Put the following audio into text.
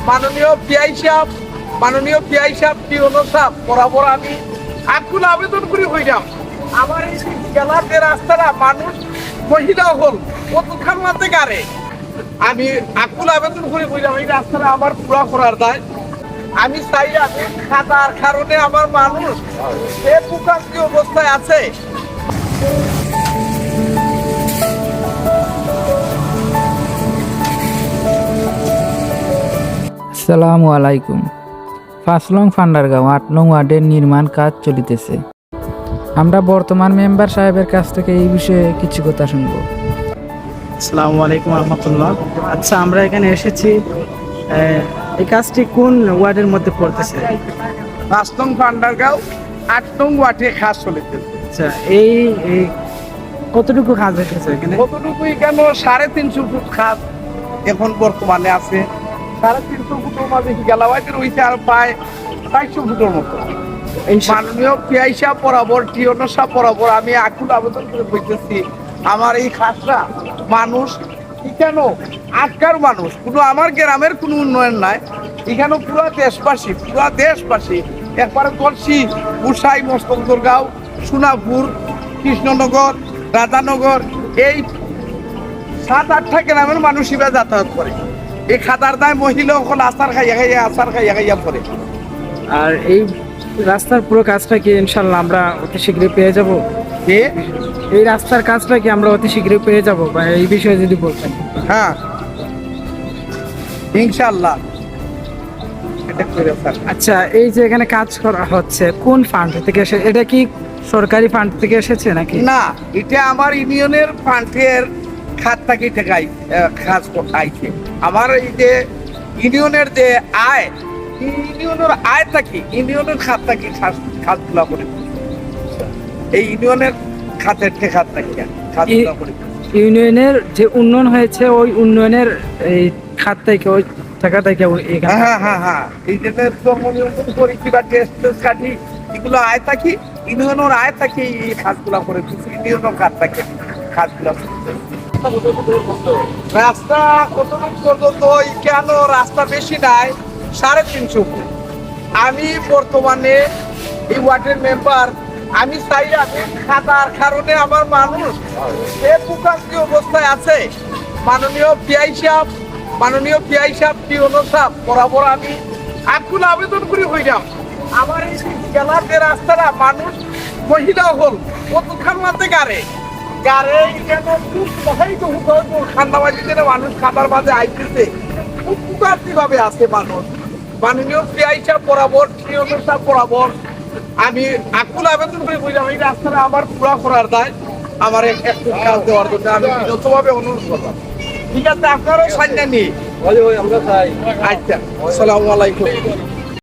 মাননীয় পিআই সাহেব টিওনো সাহেব বরাবর আমি আকুল আবেদন করে হইলাম আমার এই গেলার যে রাস্তাটা মানুষ মহিলা হল কতক্ষণ মাঝে গাড়ে আমি আকুল আবেদন করে হইলাম এই রাস্তাটা আমার পুরা করার দায় আমি চাই আমি খাতার কারণে আমার মানুষ এ প্রকাশিত অবস্থায় আছে। আসসালামু আলাইকুম। 5 নং ফান্ডারগাঁও 8 নং ওয়ার্ডের নির্মাণ কাজ চলিতেছে। আমরা বর্তমান মেম্বার সাহেবের কাছ থেকে এই বিষয়ে কিছু কথা শুনবো। আসসালামু আলাইকুম রহমতুল্লাহ। আচ্ছা, আমরা এখানে এসেছি, এই কাজটি কোন ওয়ার্ডের মধ্যে পড়তেছে? 5 নং ফান্ডারগাঁও 8 নং ওয়ার্ডে কাজ চলেছে। আচ্ছা, এই কতটুকু কাজ হয়েছে এখানে? কতটুকু কেন 350 ফুট কাজ এখন বর্তমানে আছে। 350 ফুটের মাঝে গেলাবাইতে রয়েছে আর প্রায় 400 ফুটের মতো। এই মাননীয় পিআই সাহেব বরাবর টিওনো সাহেব বরাবর আমি আকুল আবেদন করে বলতেছি আমার এই খাসরা মানুষ কেন আটকার মানুষ কোনো আমার গ্রামের কোনো উন্নয়ন নাই এখানে পুরো দেশবাসী একবারে কলসি উসাই মস্তকদরগাঁও সোনাপুর কৃষ্ণনগর রাধানগর এই 7-8টা গ্রামের মানুষ এবার যাতায়াত করে এই খাতার দায় মহিলা সকল আচার খাইয়া পড়ে। আর এই রাস্তার পুরো কাজটা কি ইনশাল্লাহ আমরা অতি শীঘ্রই পেয়ে যাব? এই রাস্তার কাজটা কি আমরা অতি শীঘ্রই পেয়ে যাব বা এই বিষয়ে যদি বলতেন? হ্যাঁ, ইনশাআল্লাহ। আচ্ছা, এই যে এখানে কাজ করা হচ্ছে কোন ফান্ড থেকে এসে, এটা কি সরকারি ফান্ড থেকে এসেছে নাকি? না, এটা আমার ইউনিয়নের ফান্ডের খাত থেকে কাজ আইছে। আমার এই যে ইউনিয়নের যে আয় ইউনিয়নের খাত থেকে খাতগুলা করে এই ইউনিয়নের খাতের খাত থেকে খাতগুলা করে ইউনিয়নের যে উন্নয়ন হয়েছে ওই উন্নয়নের এই খাত থেকে ওই টাকা থেকে হ্যাঁ এই যে পরিষেবা কাঠি এগুলো আয় থাকি ইউনিয়নের আয় থাকি এই খাতগুলা করে ইউনিয়নের খাত থেকে খাতগুলা রাস্তা কতটুকু পর্যন্ত কেন রাস্তা বেশি নাই 350 ফুট। আমি বর্তমানে এই ওয়ার্ডের মেম্বার আমি চাই আমি খাতার কারণে আমার মানুষ এ প্রকাশিত অবস্থায় আছে মাননীয় পিআই সাহেব টিওনো সাহেব বরাবর আমি আকুল আবেদন করে হইলাম আমার এই গেলার যে রাস্তাটা মানুষ মহিলা হল কতক্ষণ মাঝে গাড়ে কেন খুব খান্দাবাজি মানুষ খাতার মাঝে আইতেছে খুব ভাবে আছে মানুষ। মাননীয় পিআই সাহেব বরাবর টিওনো সাহেব বরাবর আমি আকুল আবেদন করে বললাম এই রাস্তাটা আমার পুরা করার দায় আমার একটু কাজ দেওয়ার জন্য আমি বিনতভাবে অনুরোধ করলাম। ঠিক আছে, আপনারও সান্যা নিয়ে আচ্ছা, আসসালামু আলাইকুম।